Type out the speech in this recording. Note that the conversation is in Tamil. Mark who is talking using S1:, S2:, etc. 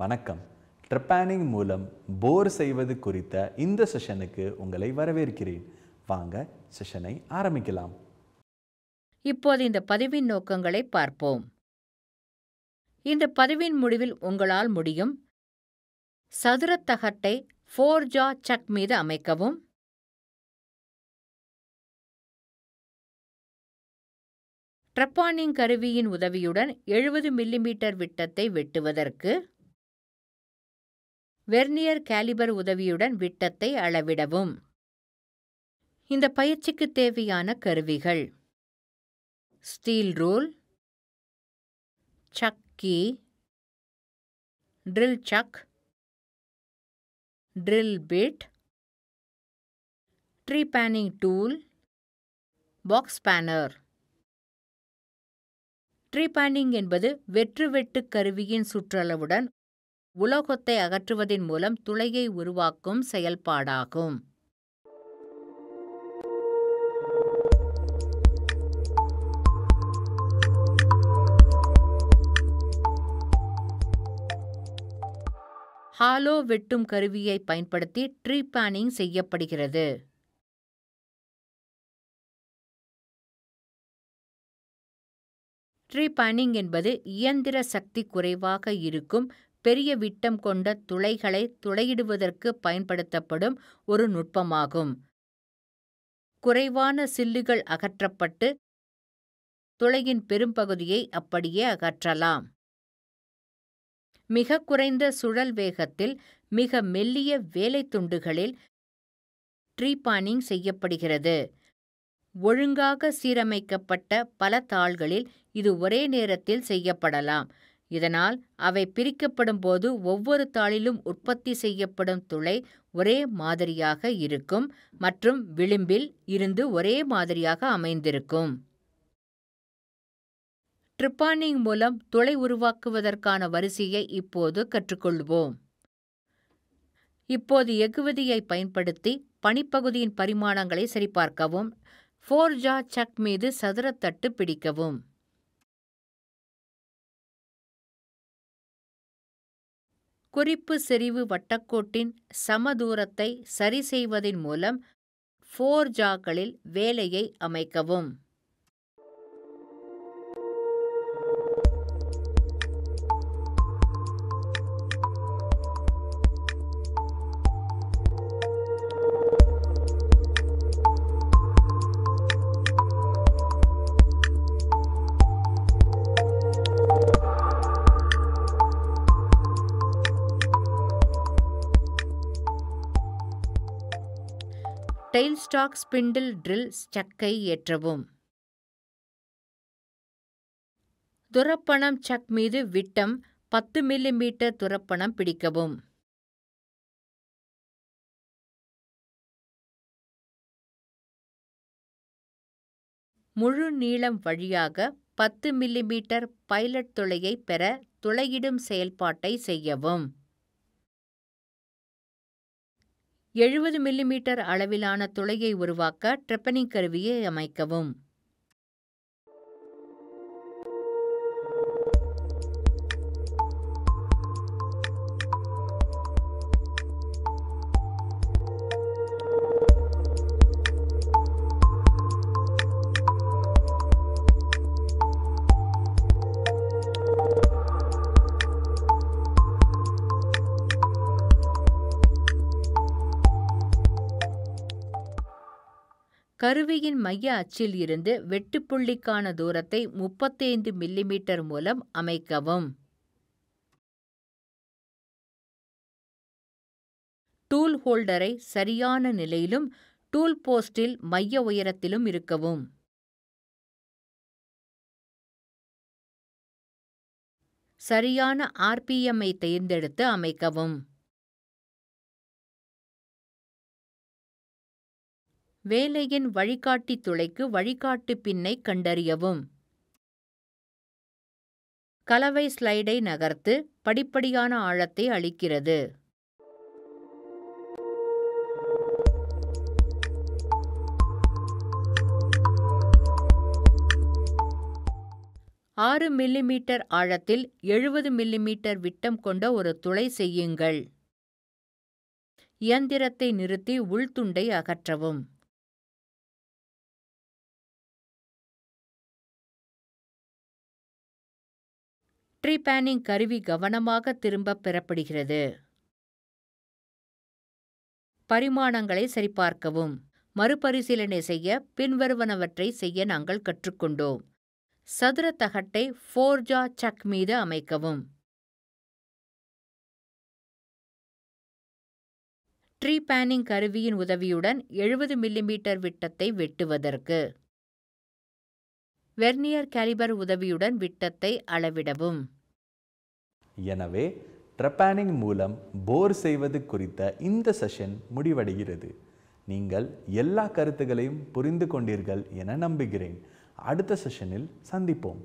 S1: வணக்கம். ட்ரிப்பானிங் மூலம் போர் செய்வது குறித்த இந்த செஷனுக்கு உங்களை வரவேற்கிறேன். வாங்க செஷனை ஆரம்பிக்கலாம்.
S2: இப்போது இந்த பதிவின் நோக்கங்களை பார்ப்போம். இந்த பதிவின் முடிவில் உங்களால் முடியும்: சதுரத் தகட்டை 4-ஜா சக் மீது அமைக்கவும், ட்ரெப்பானிங் கருவியின் உதவியுடன் 70 மில்லிமீட்டர் விட்டத்தை வெட்டுவதற்கு வெர்னியர் கேலிபர் உதவியுடன் விட்டத்தை அளவிடவும். இந்த பயிற்சிக்கு தேவையான கருவிகள்: steel rule, chuck key, drill chuck, drill bit, trepanning tool, box spanner. Trepanning என்பது வெற்று கருவியின் சுற்றளவுடன் உலோகத்தை அகற்றுவதன் மூலம் துளையை உருவாக்கும் செயல்பாடாகும். ஹாலோ வெட்டும் கருவியை பயன்படுத்தி ட்ரீபானிங் செய்யப்படுகிறது. ட்ரீபானிங் என்பது இயந்திர சக்தி குறைவாக இருக்கும் பெரிய விட்டம் கொண்ட துளைகளை துளையிடுவதற்கு பயன்படுத்தப்படும் ஒரு நுட்பமாகும். குறைவான சில்லுகள் அகற்றப்பட்டு துளையின் பெரும்பகுதியை அப்படியே அகற்றலாம். மிக குறைந்த சுழல் வேகத்தில் மிக மெல்லிய வேலைத்துண்டுகளில் ட்ரீபானிங் செய்யப்படுகிறது. ஒழுங்காக சீரமைக்கப்பட்ட பல தாள்களில் இது ஒரே நேரத்தில் செய்யப்படலாம். இதனால் அவை பிரிக்கப்படும் போது ஒவ்வொரு தாளிலும் உற்பத்தி செய்யப்படும் துளை ஒரே மாதிரியாக இருக்கும் மற்றும் விளிம்பில் இருந்து ஒரே மாதிரியாக அமைந்திருக்கும். ட்ரிப்பானிங் மூலம் துளை உருவாக்குவதற்கான வரிசையை இப்போது கற்றுக்கொள்வோம். இப்போது எஃகுவிதியை பயன்படுத்தி பனிப்பகுதியின் பரிமாணங்களை சரிபார்க்கவும். 4-ஜா சக் மீது சதுரத்தட்டு பிடிக்கவும். குறிப்பு செறிவு வட்டக்கோட்டின் சமதூரத்தை சரி செய்வதன் மூலம் 4-ஜாக்களில் வேலையை அமைக்கவும். டெயில் ஸ்டாக் ஸ்பிண்டில் ட்ரில் சக்கை ஏற்றவும். துரப்பணம் சக் மீது விட்டம் 10 மில்லிமீட்டர் துரப்பணம் பிடிக்கவும். முழு நீளம் வழியாக 10 மில்லிமீட்டர் பைலட் துளையை பெற துளையிடும் செயல்பாட்டை செய்யவும். 70 மில்லிமீட்டர் அளவிலான துளையை உருவாக்க ட்ரெப்பனிங் கருவியை அமைக்கவும். கருவியின் மைய அச்சில் இருந்து வெட்டுப்புள்ளிக்கான தூரத்தை 35 மில்லிமீட்டர் மூலம் அமைக்கவும். டூல் ஹோல்டரை சரியான நிலையிலும் டூல் போஸ்டில் மைய உயரத்திலும் இருக்கவும். சரியான ஆர்பிஎம்ஐ தேர்ந்தெடுத்து அமைக்கவும். வேலையின் வழிகாட்டி துளைக்கு வழிகாட்டு பின்னை கண்டறியவும். கலவை ஸ்லைடை நகர்த்து படிப்படியான ஆழத்தை அளிக்கிறது. 6 மில்லிமீட்டர் ஆழத்தில் 70 மில்லிமீட்டர் விட்டம் கொண்ட ஒரு துளை செய்யுங்கள். இயந்திரத்தை நிறுத்தி உள்துண்டை அகற்றவும். ட்ரீபேனிங் கருவி கவனமாக திரும்பப் பெறப்படுகிறது. பரிமாணங்களை சரிபார்க்கவும். மறுபரிசீலனை செய்ய பின்வருவனவற்றை செய்ய நாங்கள் கற்றுக்கொண்டோம். சதுர தகட்டை ஃபோர்ஜா சக் மீது அமைக்கவும். ட்ரீபேனிங் கருவியின் உதவியுடன் 70 மில்லிமீட்டர் விட்டத்தை வெட்டுவதற்கு வெர்னியர் கேலிபர் உதவியுடன் விட்டத்தை அளவிடவும்.
S1: எனவே ட்ரெப்பானிங் மூலம் போர் செய்வது குறித்த இந்த செஷன் முடிவடைகிறது. நீங்கள் எல்லா கருத்துகளையும் புரிந்து கொண்டீர்கள் என நம்புகிறேன். அடுத்த செஷனில் சந்திப்போம்.